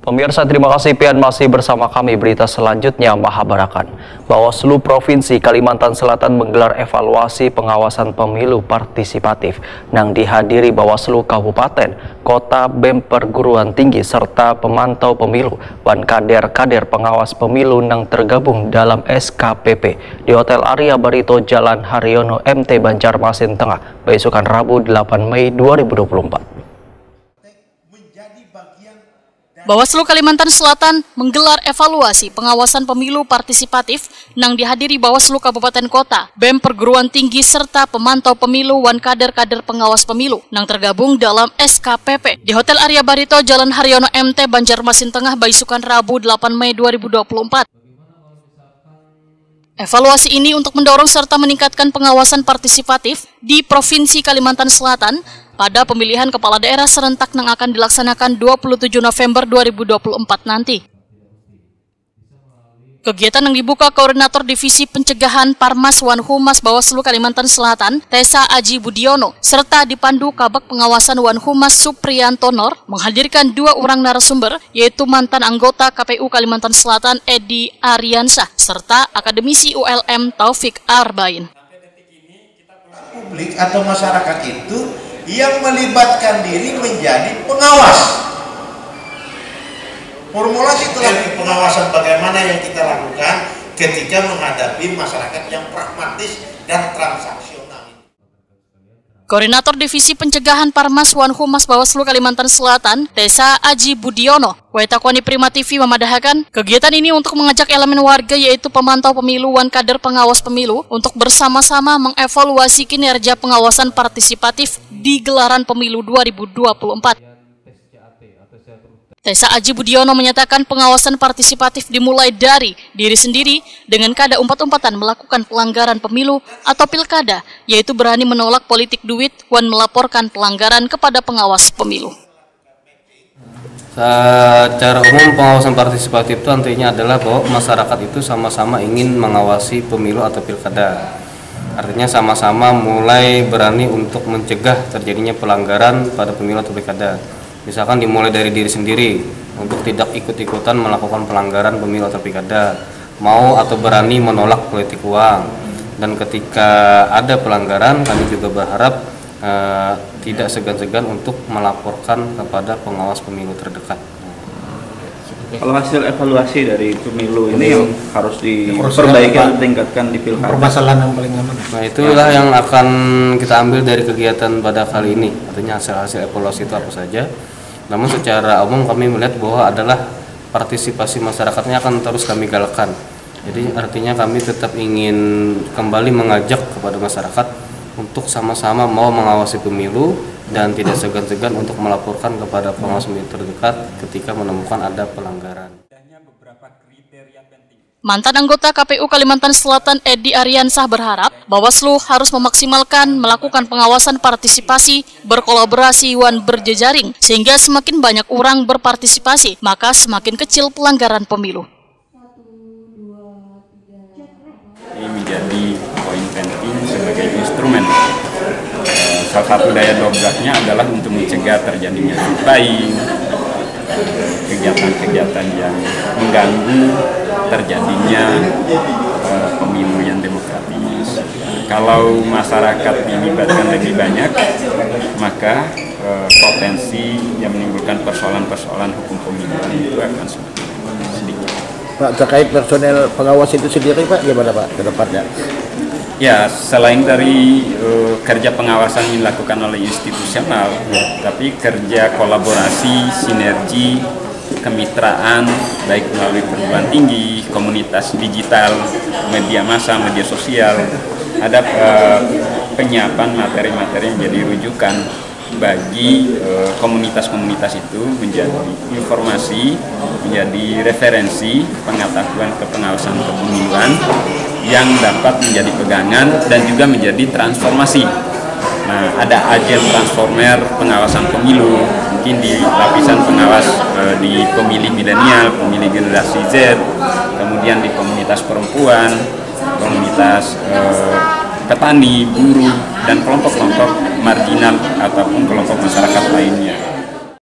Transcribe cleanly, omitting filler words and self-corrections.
Pemirsa, terima kasih Pian masih bersama kami. Berita selanjutnya, Mahabarakan. Bawaslu Provinsi Kalimantan Selatan menggelar evaluasi pengawasan pemilu partisipatif yang dihadiri Bawaslu Kabupaten, Kota, BEM Perguruan Tinggi, serta pemantau pemilu dan kader pengawas pemilu yang tergabung dalam SKPP di Hotel Arya Barito Jalan Haryono MT Banjarmasin Tengah, besokan Rabu 8 Mei 2024. Bawaslu Kalimantan Selatan menggelar evaluasi pengawasan pemilu partisipatif yang dihadiri Bawaslu Kabupaten Kota, BEM Perguruan Tinggi, serta pemantau pemilu dan kader pengawas pemilu yang tergabung dalam SKPP di Hotel Arya Barito Jalan Haryono MT Banjarmasin Tengah, besokan Rabu 8 Mei 2024. Evaluasi ini untuk mendorong serta meningkatkan pengawasan partisipatif di Provinsi Kalimantan Selatan pada pemilihan kepala daerah serentak yang akan dilaksanakan 27 November 2024 nanti. Kegiatan yang dibuka Koordinator Divisi Pencegahan Parmas Wanhumas Bawaslu Kalimantan Selatan, Tessa Aji Budiono, serta dipandu Kabak Pengawasan Wanhumas Supriyanto Nor, menghadirkan 2 orang narasumber, yaitu mantan anggota KPU Kalimantan Selatan Edi Ariansah, serta akademisi ULM Taufik Arbain. Publik atau masyarakat itu yang melibatkan diri menjadi pengawas. Formulasi telah pengawasan bagaimana yang kita lakukan ketika menghadapi masyarakat yang pragmatis dan transaksional. Koordinator Divisi Pencegahan Parmas Wanhumas Bawaslu Kalimantan Selatan, Tessa Aji Budiono, Waitakoni Prima TV memadahakan kegiatan ini untuk mengajak elemen warga, yaitu pemantau pemilu dan kader pengawas pemilu, untuk bersama-sama mengevaluasi kinerja pengawasan partisipatif di gelaran pemilu 2024. Tessa Aji Budiono menyatakan pengawasan partisipatif dimulai dari diri sendiri dengan kada umpat-umpatan melakukan pelanggaran pemilu atau pilkada, yaitu berani menolak politik duit dan melaporkan pelanggaran kepada pengawas pemilu. Secara umum pengawasan partisipatif itu artinya adalah bahwa masyarakat itu sama-sama ingin mengawasi pemilu atau pilkada. Artinya sama-sama mulai berani untuk mencegah terjadinya pelanggaran pada pemilu atau pilkada. Misalkan dimulai dari diri sendiri untuk tidak ikut-ikutan melakukan pelanggaran pemilu atau pilkada, mau atau berani menolak politik uang. Dan ketika ada pelanggaran, kami juga berharap tidak segan-segan untuk melaporkan kepada pengawas pemilu terdekat. Kalau hasil evaluasi dari pemilu ini yang harus diperbaiki dan ditingkatkan di pilkada, permasalahan yang paling aman. Nah, itulah yang akan kita ambil dari kegiatan pada kali ini. Artinya hasil evaluasi itu apa saja. Namun secara umum kami melihat bahwa adalah partisipasi masyarakatnya akan terus kami galakkan. Jadi artinya kami tetap ingin kembali mengajak kepada masyarakat untuk sama-sama mau mengawasi pemilu dan tidak segan-segan untuk melaporkan kepada pengawas pemilu terdekat ketika menemukan ada pelanggaran. Mantan anggota KPU Kalimantan Selatan Edi Ariansah berharap Bawaslu harus memaksimalkan melakukan pengawasan partisipasi, berkolaborasi dan berjejaring, sehingga semakin banyak orang berpartisipasi, maka semakin kecil pelanggaran pemilu. Ini menjadi poin penting sebagai instrumen. Salah satu daya dobraknya adalah untuk mencegah terjadinya bullying, kegiatan-kegiatan yang mengganggu terjadinya pemilu yang demokratis. Kalau masyarakat dilibatkan lebih banyak, maka potensi yang menimbulkan persoalan-persoalan hukum pemilihan itu akan semakin sedikit. Pak, terkait personel pengawas itu sendiri, Pak, gimana Pak ke depannya? Ya, selain dari kerja pengawasan yang dilakukan oleh institusional, tapi kerja kolaborasi, sinergi, kemitraan, baik melalui perguruan tinggi, komunitas digital, media massa, media sosial, ada penyiapan materi-materi yang menjadi rujukan bagi komunitas-komunitas itu, menjadi informasi, menjadi referensi pengetahuan kepengawasan kepemiluan yang dapat menjadi pegangan dan juga menjadi transformasi. Nah, ada agen transformer pengawasan pemilu, mungkin di lapisan pengawas di pemilih milenial, pemilih generasi Z, kemudian di komunitas perempuan, komunitas petani, buruh, dan kelompok-kelompok marginal ataupun kelompok masyarakat lain.